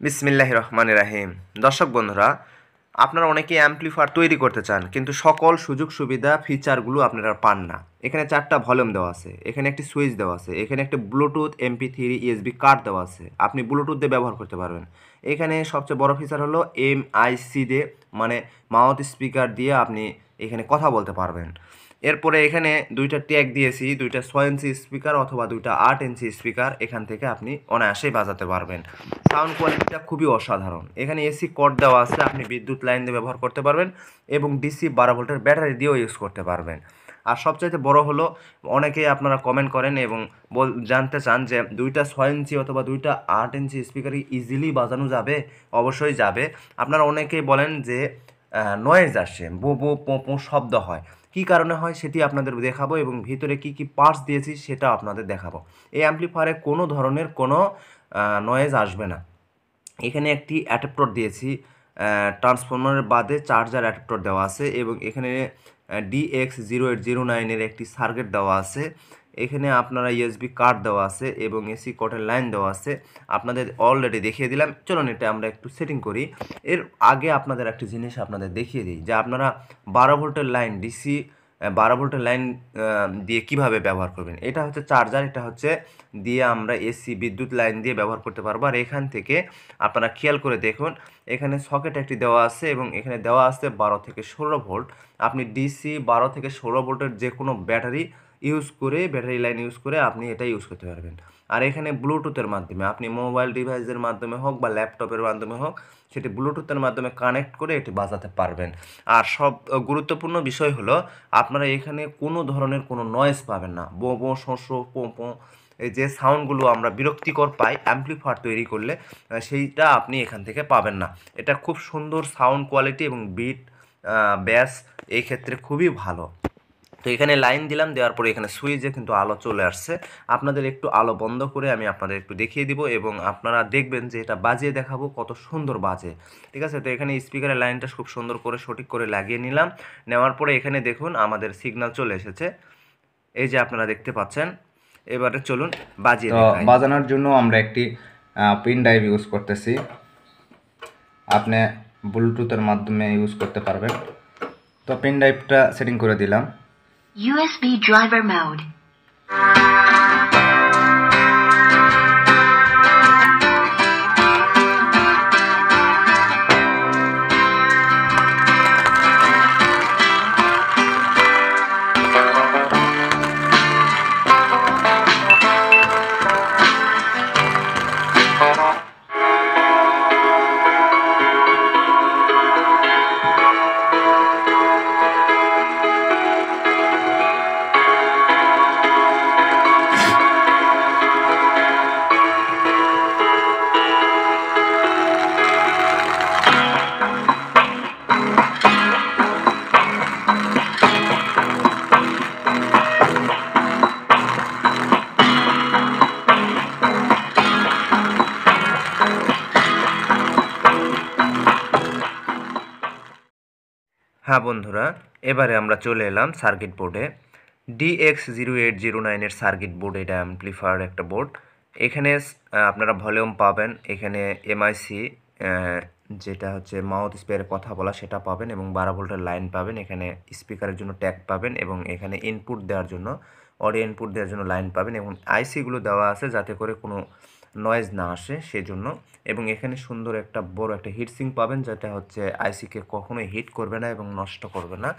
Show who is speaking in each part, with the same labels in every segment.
Speaker 1: বিসমিল্লাহির রহমানির রাহিম। দর্শক বন্ধুরা, আপনারা অনেকেই অ্যাম্পলিফায়ার তৈরি করতে চান, কিন্তু সকল সুযোগ সুবিধা ফিচারগুলো আপনারা পান না। এখানে 4টা ভলিউম দেওয়া আছে, এখানে একটি সুইচ দেওয়া আছে, এখানে একটি ব্লুটুথ MP3 USB কার্ড দেওয়া আছে, আপনি ব্লুটুথ দিয়ে ব্যবহার করতে পারবেন। এখানে সবচেয়ে বড় ফিচার হলো MIC দিয়ে, মানে মাউথ স্পিকার দিয়ে আপনি এখানে কথা বলতে পারবেন। এরপরে এখানে 2টা ট্যাগ দিয়েছি, 2টা 6 ইঞ্চি স্পিকার অথবা 2টা 8 ইঞ্চি স্পিকার, এখান থেকে আপনি অনায়াসেই বাজাতে পারবেন। সাউন্ড কোয়ালিটিটা খুবই অসাধারণ। এখানে এসি কর্ড দেওয়া আছে, আপনি বিদ্যুৎ লাইন দিয়ে ব্যবহার করতে পারবেন এবং DC 12 ভোল্টের ব্যাটারি দিয়েও ইউজ করতে পারবেন। আর সবচাইতে বড় হলো, অনেকেই আপনারা কমেন্ট করেন এবং জানতে চান যে 2টা 6 ইঞ্চি অথবা 2টা 8 ইঞ্চি স্পিকারই ইজিলি বাজানো যাবে। অবশ্যই যাবে। আপনারা অনেকেই বলেন যে নয়েজ আসে, বো বো পো পো শব্দ হয়। কী কারণে হয় সেটি আপনাদের দেখাবো এবং ভিতরে কি কি পার্টস দিয়েছি সেটা আপনাদের দেখাবো। এই অ্যাম্পলিফায়ারে কোনো ধরনের কোনো নয়েজ আসবে না। এখানে একটি অ্যাডাপ্টর দিয়েছি, ট্রান্সফরমারের বাদে চার্জার অ্যাডাপ্টর দেওয়া আছে এবং এখানে dx0809 এর একটি সার্কিট দেওয়া আছে। এখানে আপনারা USB কার্ড দেওয়া আছে এবং AC কটের লাইন দেওয়া আছে। আপনাদের অলরেডি দেখিয়ে দিলাম। চলুন এটা আমরা একটু সেটিং করি। এর আগে আপনাদের একটি জিনিস আপনাদের দেখিয়ে দিই যে আপনারা 12 ভোল্টের লাইন DC 12 ভোল্টের লাইন দিয়ে কিভাবে ব্যবহার করবেন। এটা হচ্ছে চার্জার, এটা হচ্ছে দিয়ে আমরা AC বিদ্যুৎ লাইন দিয়ে ব্যবহার করতে পারবো। আর এখান থেকে আপনারা খেয়াল করে দেখুন, এখানে সকেট একটি দেওয়া আছে এবং এখানে দেওয়া আছে 12 থেকে 16 ভোল্ট। আপনি DC 12 থেকে 16 ভোল্টের যে কোনো ব্যাটারি লাইন ইউজ করে আপনি এটা ইউজ করতে পারবেন। আর এখানে ব্লুটুথের মাধ্যমে আপনি মোবাইল ডিভাইসের মাধ্যমে হোক বা ল্যাপটপের মাধ্যমে হোক, সেটি ব্লুটুথের মাধ্যমে কানেক্ট করে এটি বাজাতে পারবেন। আর সব গুরুত্বপূর্ণ বিষয় হলো, আপনারা এখানে কোনো ধরনের কোনো নয়েজ পাবেন না। বো বো শো শো পো পো, এই যে সাউন্ডগুলো আমরা বিরক্তিকর পাই অ্যাম্পলিফায়ার তৈরি করলে, সেইটা আপনি এখান থেকে পাবেন না। এটা খুব সুন্দর সাউন্ড কোয়ালিটি এবং বিট ব্যাস এই ক্ষেত্রে খুবই ভালো। তো এখানে লাইন দিলাম, দেওয়ার পরে এখানে সুইচে কিন্তু আলো চলে আসছে। আপনাদের একটু আলো বন্ধ করে আমি আপনাদের একটু দেখিয়ে দিব এবং আপনারা দেখবেন যে এটা বাজিয়ে দেখাবো কত সুন্দর বাজে। ঠিক আছে, তো এখানে স্পিকারের লাইনটা খুব সুন্দর করে সঠিক করে লাগিয়ে নিলাম। নেওয়ার পরে এখানে দেখুন আমাদের সিগন্যাল চলে এসেছে, এই যে আপনারা দেখতে পাচ্ছেন। এবারে চলুন বাজিয়ে দেখাই।
Speaker 2: বাজানোর জন্য আমরা একটি পিন ড্রাইভ ইউজ করতেছি। আপনি ব্লুটুথের মাধ্যমে ইউজ করতে পারবেন। তো পিন ড্রাইভটা সেটিং করে দিলাম।
Speaker 3: USB driver mode.
Speaker 1: হ্যাঁ বন্ধুরা, এবারে আমরা চলে এলাম সার্কিট বোর্ডে। dx0809 এর সার্কিট বোর্ড, এটা অ্যাম্পলিফায়ার একটা বোর্ড। এখানে আপনারা ভলিউম পাবেন, এখানে MIC যেটা হচ্ছে মাউথ স্পিকারের কথা বলা সেটা পাবেন এবং 12 ভোল্টের লাইন পাবেন। এখানে স্পিকারের জন্য ট্যাগ পাবেন এবং এখানে ইনপুট দেওয়ার জন্য, অডিও ইনপুট দেওয়ার জন্য লাইন পাবেন এবং IC-গুলো দেওয়া আছে যাতে করে কোনো নয়েজ না আসে সেজন্য। এবং এখানে সুন্দর একটা বড় একটা হিটসিঙ্ক পাবেন, যেটা হচ্ছে IC-কে কখনোই হিট করবে না এবং নষ্ট করবে না।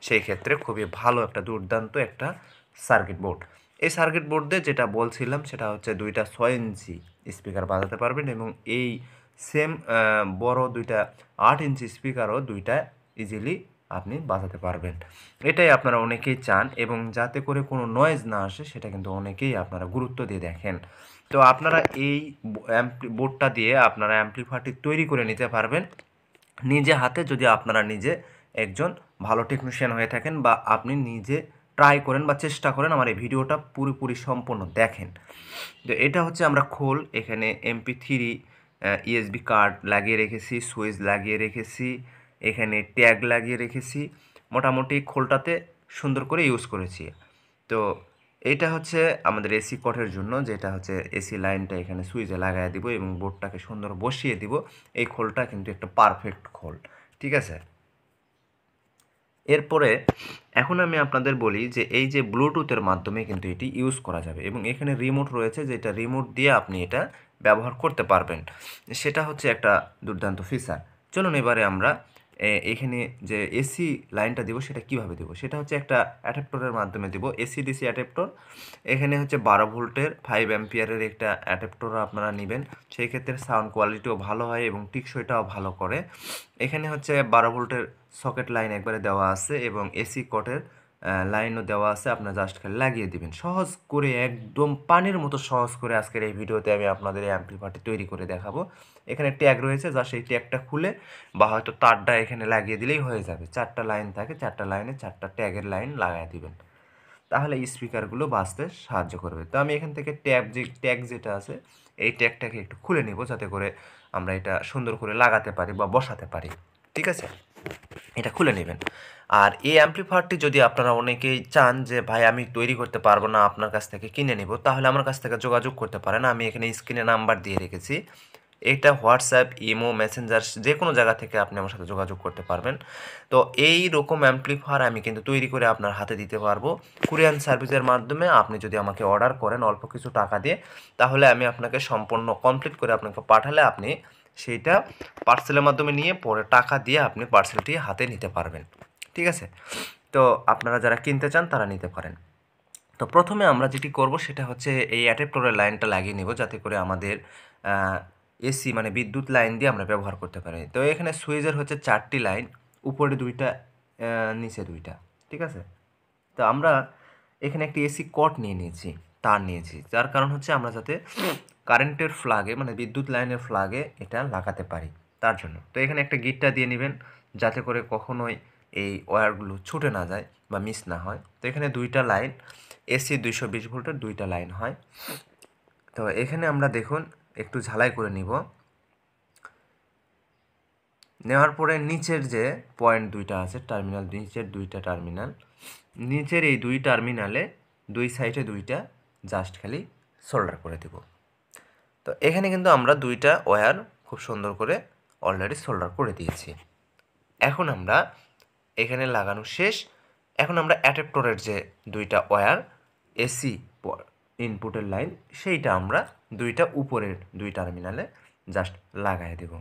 Speaker 1: সেই ক্ষেত্রে খুবই ভালো একটা দুর্দান্ত একটা সার্কিট বোর্ড। এই সার্কিট বোর্ড দিয়ে যেটা বলছিলাম সেটা হচ্ছে 2টা 6 ইঞ্চি স্পিকার বাজাতে পারবেন এবং এই সেম বড় 2টা 8 ইঞ্চি স্পিকারও 2টা ইজিলি আপনি বাজাতে পারবেন। এটাই আপনারা অনেকেই চান এবং যাতে করে কোনো নয়েজ না আসে সেটা কিন্তু অনেকেই আপনারা গুরুত্ব দিয়ে দেখেন। তো আপনারা এই বোর্ডটা দিয়ে আপনারা অ্যাম্পলিফায়ারটি তৈরি করে নিতে পারবেন নিজে হাতে, যদি আপনারা নিজে একজন ভালো টেকনিশিয়ান হয়ে থাকেন বা আপনি নিজে ট্রাই করেন বা চেষ্টা করেন, আমার এই ভিডিওটা পুরোপুরি সম্পূর্ণ দেখেন। তো এটা হচ্ছে আমরা খোল, এখানে MP3 USB কার্ড লাগিয়ে রেখেছি, সুইচ লাগিয়ে রেখেছি, এখানে ট্যাগ লাগিয়ে রেখেছি। মোটামুটি খোলটাতে সুন্দর করে ইউজ করেছি। তো এইটা হচ্ছে আমাদের এসি কটের জন্য, যেটা হচ্ছে এসি লাইনটা এখানে সুইচে লাগাই দিব এবং বোর্ডটাকে সুন্দর বসিয়ে দিব। এই খোলটা কিন্তু একটা পারফেক্ট খোল, ঠিক আছে। এরপরে এখন আমি আপনাদের বলি যে এই যে ব্লুটুথের মাধ্যমে কিন্তু এটি ইউজ করা যাবে এবং এখানে রিমোট রয়েছে, যেটা রিমোট দিয়ে আপনি এটা ব্যবহার করতে পারবেন। সেটা হচ্ছে একটা দুর্দান্ত ফিচার। চলুন এবারে আমরা এখানে যে এসি লাইনটা দিব সেটা কিভাবে দেব, সেটা হচ্ছে একটা অ্যাডাপ্টরের মাধ্যমে দেব, এসি ডিসি অ্যাডাপ্টর। এখানে হচ্ছে 12 ভোল্টের 5 অ্যাম্পিয়ারের একটা অ্যাডাপ্টর আপনারা নেবেন, সেই ক্ষেত্রে সাউন্ড কোয়ালিটিও ভালো হয় এবং টিকসইটাও ভালো করে। এখানে হচ্ছে 12 ভোল্টের সকেট লাইন একবারে দেওয়া আছে এবং এসি কটের লাইনও দেওয়া আছে, আপনারা জাস্ট খালি লাগিয়ে দিবেন। সহজ করে, একদম পানির মতো সহজ করে আজকের এই ভিডিওতে আমি আপনাদের এই অ্যাম্পলিফায়ারটি তৈরি করে দেখাবো। এখানে ট্যাগ রয়েছে, যা সেই ট্যাগটা খুলে বা হয়তো তারটা এখানে লাগিয়ে দিলেই হয়ে যাবে। 4টা লাইন থাকে, 4টা লাইনে 4টা ট্যাগের লাইন লাগাই দিবেন, তাহলে স্পিকারগুলো বাজতে সাহায্য করবে। তো আমি এখান থেকে ট্যাগ যেটা আছে এই ট্যাগটাকে একটু খুলে নিব, যাতে করে আমরা এটা সুন্দর করে লাগাতে পারি বা বসাতে পারি, ঠিক আছে। এটা খুলে নেবেন। আর এই অ্যাম্পলিফায়ারটি যদি আপনারা অনেকেই চান যে ভাই আমি তৈরি করতে পারবো না, আপনার কাছ থেকে কিনে নেব, তাহলে আমার কাছ থেকে যোগাযোগ করতে পারেন। আমি এখানে স্ক্রিনে নাম্বার দিয়ে রেখেছি। এটা হোয়াটসঅ্যাপ, ইমো, মেসেঞ্জার যে কোনো জায়গা থেকে আপনি আমার সাথে যোগাযোগ করতে পারবেন। তো এই রকম অ্যাম্পলিফায়ার আমি কিন্তু তৈরি করে আপনার হাতে দিতে পারবো কুরিয়ার সার্ভিসের মাধ্যমে। আপনি যদি আমাকে অর্ডার করেন অল্প কিছু টাকা দিয়ে, তাহলে আমি আপনাকে সম্পূর্ণ কমপ্লিট করে আপনাকে পাঠালে আপনি সেইটা পার্সেলের মাধ্যমে নিয়ে পরে টাকা দিয়ে আপনি পার্সেলটি হাতে নিতে পারবেন, ঠিক আছে। তো আপনারা যারা কিনতে চান তারা নিতে পারেন। তো প্রথমে আমরা যেটি করব সেটা হচ্ছে এই অ্যাডাপ্টরের লাইনটা লাগিয়ে নেব, যাতে করে আমাদের এসি মানে বিদ্যুৎ লাইন দিয়ে আমরা ব্যবহার করতে পারি। তো এখানে সুইচের হচ্ছে 4টি লাইন, উপরে 2টা, নিচে 2টা, ঠিক আছে। তো আমরা এখানে একটি এসি কট নিয়ে নিয়েছি, তার নিয়েছি, যার কারণ হচ্ছে আমরা যাতে কারেন্টের ফ্লাগে মানে বিদ্যুৎ লাইনের ফ্লাগে এটা লাগাতে পারি তার জন্য। তো এখানে একটা গিটটা দিয়ে নেবেন, যাতে করে কখনোই এই ওয়্যারগুলো ছুটে না যায় বা মিস না হয়। তো এখানে 2টা লাইন, এসি 220 ভোল্টের 2টা লাইন হয়। তো এখানে আমরা দেখুন একটু ঝালাই করে নিব। নেওয়ার পরে নিচের যে পয়েন্ট 2টা আছে টার্মিনাল, নিচের 2টা টার্মিনাল, নিচের এই 2 টার্মিনালে 2 সাইডে 2টা জাস্ট খালি সোল্ডার করে দেব। তো এখানে কিন্তু আমরা 2টা ওয়্যার খুব সুন্দর করে অলরেডি সোল্ডার করে দিয়েছি। এখন আমরা এখানে লাগানো শেষ। এখন আমরা অ্যাডাপ্টরের যে 2টা ওয়্যার এসি ইনপুটের লাইন, সেইটা আমরা 2টা উপরের 2 টার্মিনালে জাস্ট লাগাই দেব।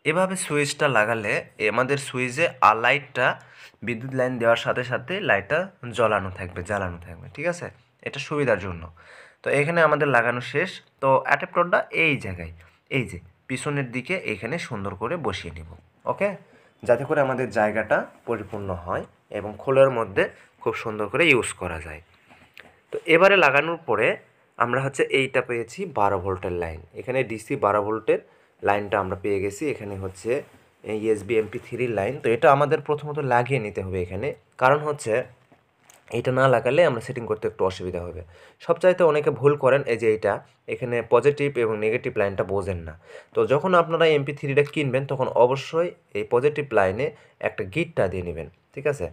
Speaker 1: এভাবে সুইচটা লাগালে আমাদের সুইচে আর লাইটটা বিদ্যুৎ লাইন দেওয়ার সাথে সাথে লাইটটা জ্বালানো থাকবে, ঠিক আছে, এটা সুবিধার জন্য। তো এখানে আমাদের লাগানো শেষ। তো অ্যাডাপ্টরটা এই জায়গায়, এই যে পিছনের দিকে এখানে সুন্দর করে বসিয়ে নিব, ওকে, যাতে করে আমাদের জায়গাটা পরিপূর্ণ হয় এবং খোলের মধ্যে খুব সুন্দর করে ইউজ করা যায়। তো এবারে লাগানোর পরে আমরা হচ্ছে এইটা পেয়েছি 12 ভোল্টের লাইন, এখানে ডিসি 12 ভোল্টের লাইনটা আমরা পেয়ে গেছি। এখানে হচ্ছে ইউএসবি MP3 লাইন। তো এটা আমাদের প্রথমত লাগিয়ে নিতে হবে এখানে, কারণ হচ্ছে এটা না লাগালে আমরা সেটিং করতে একটু অসুবিধা হবে। সবচাইতে অনেকে ভুল করেন এই যে এইটা, এখানে পজিটিভ এবং নেগেটিভ লাইনটা বোঝেন না। তো যখন আপনারা MP3টা কিনবেন তখন অবশ্যই এই পজিটিভ লাইনে একটা গিটটা দিয়ে নেবেন, ঠিক আছে।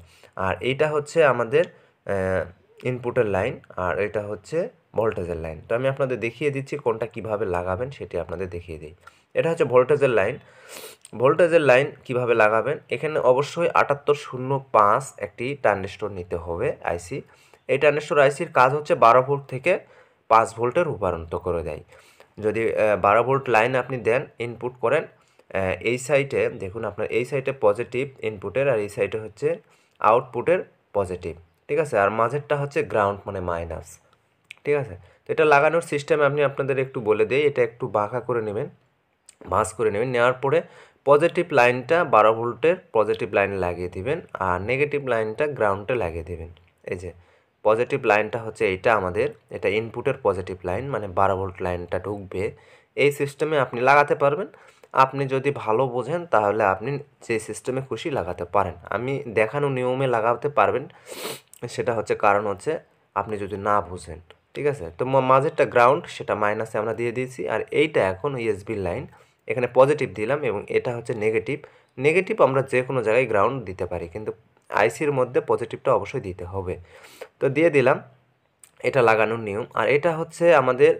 Speaker 1: আর এইটা হচ্ছে আমাদের ইনপুটের লাইন, আর এটা হচ্ছে ভোল্টেজের লাইন। তো আমি আপনাদের দেখিয়ে দিচ্ছি কোনটা কিভাবে লাগাবেন, সেটি আপনাদের দেখিয়ে দিই। এটা হচ্ছে ভোল্টেজের লাইন। ভোল্টেজের লাইন কিভাবে লাগাবেন, এখানে অবশ্যই 7805 একটি ট্রানজিস্টর নিতে হবে আইসি। এই ট্রানজিস্টর আইসির কাজ হচ্ছে 12 ভোল্ট থেকে 5 ভোল্টে রূপান্তর করে দেয়। যদি 12 ভোল্ট লাইন আপনি দেন, ইনপুট করেন, এই সাইডে দেখুন আপনার এই সাইডে পজিটিভ ইনপুটের আর এই সাইডে হচ্ছে আউটপুটের পজিটিভ, ঠিক আছে। আর মাঝেরটা হচ্ছে গ্রাউন্ড মানে মাইনাস, ঠিক আছে। তো এটা লাগানোর সিস্টেম আমি আপনাদের একটু বলে দিই। এটা একটু বাঁকা করে নেবেন, ভাঁজ করে নেবেন। নেওয়ার পরে পজিটিভ লাইনটা 12 ভোল্টের পজিটিভ লাইনে লাগিয়ে দিবেন আর নেগেটিভ লাইনটা গ্রাউন্ডে লাগিয়ে দিবেন। এই যে পজিটিভ লাইনটা হচ্ছে এইটা আমাদের, এটা ইনপুটের পজিটিভ লাইন মানে 12 ভোল্ট লাইনটা ঢুকবে। এই সিস্টেমে আপনি লাগাতে পারবেন। আপনি যদি ভালো বোঝেন তাহলে আপনি যে সিস্টেমে খুশি লাগাতে পারেন। আমি দেখানো নিয়মে লাগাতে পারবেন, সেটা হচ্ছে কারণ হচ্ছে আপনি যদি না বুঝেন ঠিক আছে। তো মাঝেরটা গ্রাউন্ড, সেটা মাইনাসে আমরা দিয়ে দিয়েছি। আর এইটা এখন ইউএসবি লাইন, এখানে পজিটিভ দিলাম এবং এটা হচ্ছে নেগেটিভ। নেগেটিভ আমরা যে কোনো জায়গায় গ্রাউন্ড দিতে পারি, কিন্তু আইসির মধ্যে পজিটিভটা অবশ্যই দিতে হবে। তো দিয়ে দিলাম, এটা লাগানোর নিয়ম। আর এটা হচ্ছে আমাদের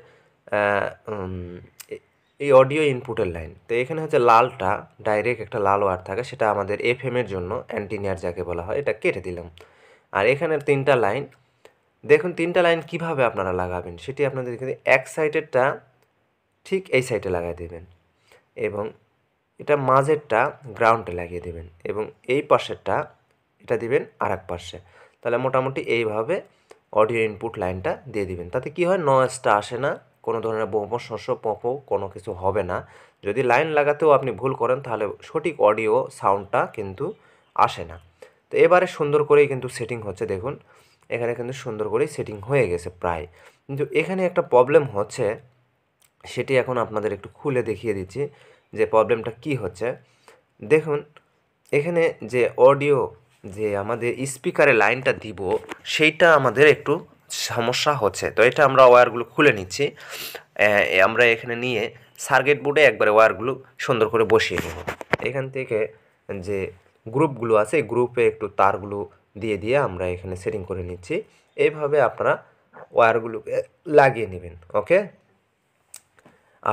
Speaker 1: এই অডিও ইনপুটের লাইন। তো এখানে হচ্ছে লালটা ডাইরেক্ট একটা লাল ওয়্যার থাকে, সেটা আমাদের এফএমের জন্য অ্যান্টিনিয়ার যাকে বলা হয়, এটা কেটে দিলাম। আর এখানের 3টা লাইন, দেখুন 3টা লাইন কিভাবে আপনারা লাগাবেন সেটি আপনাদের দেখে। এক সাইডেরটা ঠিক এই সাইডে লাগাই দেবেন এবং এটা মাঝেরটা গ্রাউন্ডে লাগিয়ে দেবেন এবং এই পাশেরটা এটা দিবেন আর এক পাশে। তাহলে মোটামুটি এইভাবে অডিও ইনপুট লাইনটা দিয়ে দিবেন। তাতে কি হয়, নয়েজটা আসে না, কোনো ধরনের বোমো শস্য পপো কোনো কিছু হবে না। যদি লাইন লাগাতেও আপনি ভুল করেন তাহলে সঠিক অডিও সাউন্ডটা কিন্তু আসে না। তো এবারে সুন্দর করেই কিন্তু সেটিং হচ্ছে, দেখুন এখানে কিন্তু সুন্দর করেই সেটিং হয়ে গেছে প্রায়। কিন্তু এখানে একটা প্রবলেম হচ্ছে, সেটি এখন আপনাদের একটু খুলে দেখিয়ে দিচ্ছি যে প্রবলেমটা কি হচ্ছে। দেখুন এখানে যে অডিও, যে আমাদের স্পিকারে লাইনটা দিব, সেইটা আমাদের একটু সমস্যা হচ্ছে। তো এটা আমরা ওয়্যারগুলো খুলে নিচ্ছি। আমরা এখানে নিয়ে সার্কিট বোর্ডে একবারে ওয়্যারগুলো সুন্দর করে বসিয়ে নেব। এখান থেকে যে গ্রুপগুলো আছে, এই গ্রুপে একটু তারগুলো দিয়ে দিয়ে আমরা এখানে সেটিং করে নিচ্ছি। এইভাবে আপনারা ওয়্যারগুলোকে লাগিয়ে নেবেন। ওকে।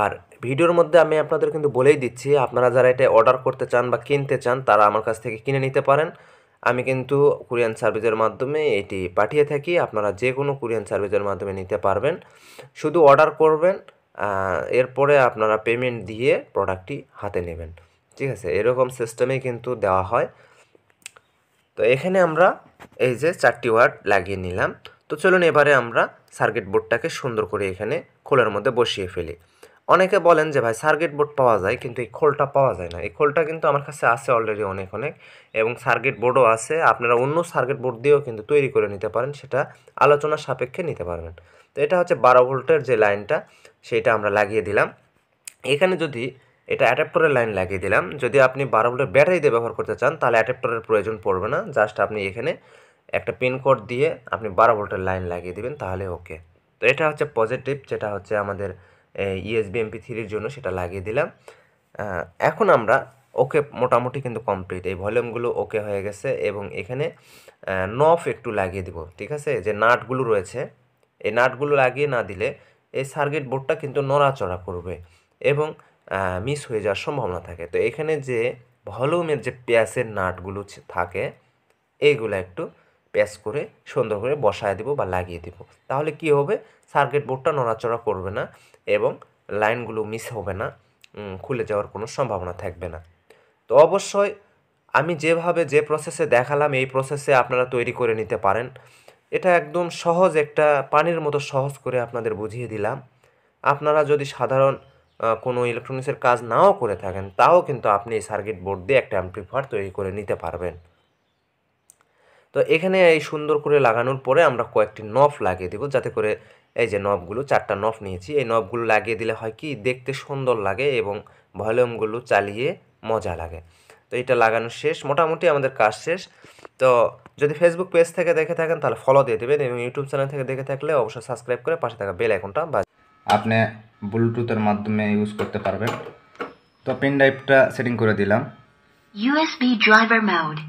Speaker 1: আর ভিডিওর মধ্যে আমি আপনাদের কিন্তু বলেই দিচ্ছি, আপনারা যারা এটা অর্ডার করতে চান বা কিনতে চান তারা আমার কাছ থেকে কিনে নিতে পারেন। আমি কিন্তু কুরিয়ান সার্ভিসের মাধ্যমে এটি পাঠিয়ে থাকি, আপনারা যে কোনো কুরিয়ান সার্ভিসের মাধ্যমে নিতে পারবেন। শুধু অর্ডার করবেন, এরপরে আপনারা পেমেন্ট দিয়ে প্রোডাক্টটি হাতে নেবেন। ঠিক আছে, এরকম সিস্টেমেই কিন্তু দেওয়া হয়। তো এখানে আমরা এই যে 4টি ওয়্যার লাগিয়ে নিলাম। তো চলুন এবারে আমরা সার্কিট বোর্ডটাকে সুন্দর করে এখানে খোলের মধ্যে বসিয়ে ফেলি। অনেকে বলেন যে ভাই সার্কিট বোর্ড পাওয়া যায় কিন্তু এই খোলটা পাওয়া যায় না। এই খোলটা কিন্তু আমার কাছে আছে অলরেডি অনেক এবং সার্কিট বোর্ডও আছে। আপনারা অন্য সার্কিট বোর্ড দিয়েও কিন্তু তৈরি করে নিতে পারেন, সেটা আলোচনার সাপেক্ষে নিতে পারবেন। তো এটা হচ্ছে 12 ভোল্টের যে লাইনটা, সেইটা আমরা লাগিয়ে দিলাম। এখানে যদি এটা অ্যাডাপ্টরের লাইন লাগিয়ে দিলাম, যদি আপনি 12 ভোল্টের ব্যাটারি দিয়ে ব্যবহার করতে চান তাহলে অ্যাডাপ্টরের প্রয়োজন পড়বে না, জাস্ট আপনি এখানে একটা পিন কোড দিয়ে আপনি 12 ভোল্টের লাইন লাগিয়ে দিবেন, তাহলে ওকে। তো এটা হচ্ছে পজিটিভ, যেটা হচ্ছে আমাদের ইউএসবি MP3-র জন্য, সেটা লাগিয়ে দিলাম। এখন আমরা ওকে, মোটামুটি কিন্তু কমপ্লিট, এই ভলিউমগুলো ওকে হয়ে গেছে এবং এখানে নফ একটু লাগিয়ে দিব। ঠিক আছে, যে নাটগুলো রয়েছে এই নাটগুলো লাগিয়ে না দিলে এই সার্কিট বোর্ডটা কিন্তু নড়াচড়া করবে এবং মিস হয়ে যাওয়ার সম্ভাবনা থাকে। তো এখানে যে ভলিউমের যে প্যাচের নাটগুলো থাকে, এইগুলো একটু প্যাচ করে সুন্দর করে বসায় দিব বা লাগিয়ে দিব। তাহলে কি হবে, সার্কিট বোর্ডটা নড়াচড়া করবে না এবং লাইনগুলো মিস হবে না, খুলে যাওয়ার কোনো সম্ভাবনা থাকবে না। তো অবশ্যই আমি যেভাবে যে প্রসেসে দেখালাম এই প্রসেসে আপনারা তৈরি করে নিতে পারেন। এটা একদম সহজ, একটা পানির মতো সহজ করে আপনাদের বুঝিয়ে দিলাম। আপনারা যদি সাধারণ কোনো ইলেকট্রনিক্সের কাজ নাও করে থাকেন তাও কিন্তু আপনি এই সার্কিট বোর্ড দিয়ে একটা অ্যাম্প্লিফায়ার তৈরি করে নিতে পারবেন। তো এখানে এই সুন্দর করে লাগানোর পরে আমরা কয়েকটি নব লাগিয়ে দেব, যাতে করে এই যে নবগুলো 4টা নব নিয়েছি, এই নবগুলো লাগিয়ে দিলে হয় কি, দেখতে সুন্দর লাগে এবং ভলিউমগুলো চালিয়ে মজা লাগে। তো এটা লাগানো শেষ, মোটামুটি আমাদের কাজ শেষ। তো যদি ফেসবুক পেজ থেকে দেখে থাকেন তাহলে ফলো দিয়ে দেবেন এবং ইউটিউব চ্যানেল থেকে দেখে থাকলে অবশ্যই সাবস্ক্রাইব করে পাশে থাকা বেল আইকনটা
Speaker 2: আপনি ব্লুটুথের মাধ্যমে ইউজ করতে পারবেন। তো পেন ড্রাইভটা সেটিং করে দিলাম।
Speaker 3: USB driver mode.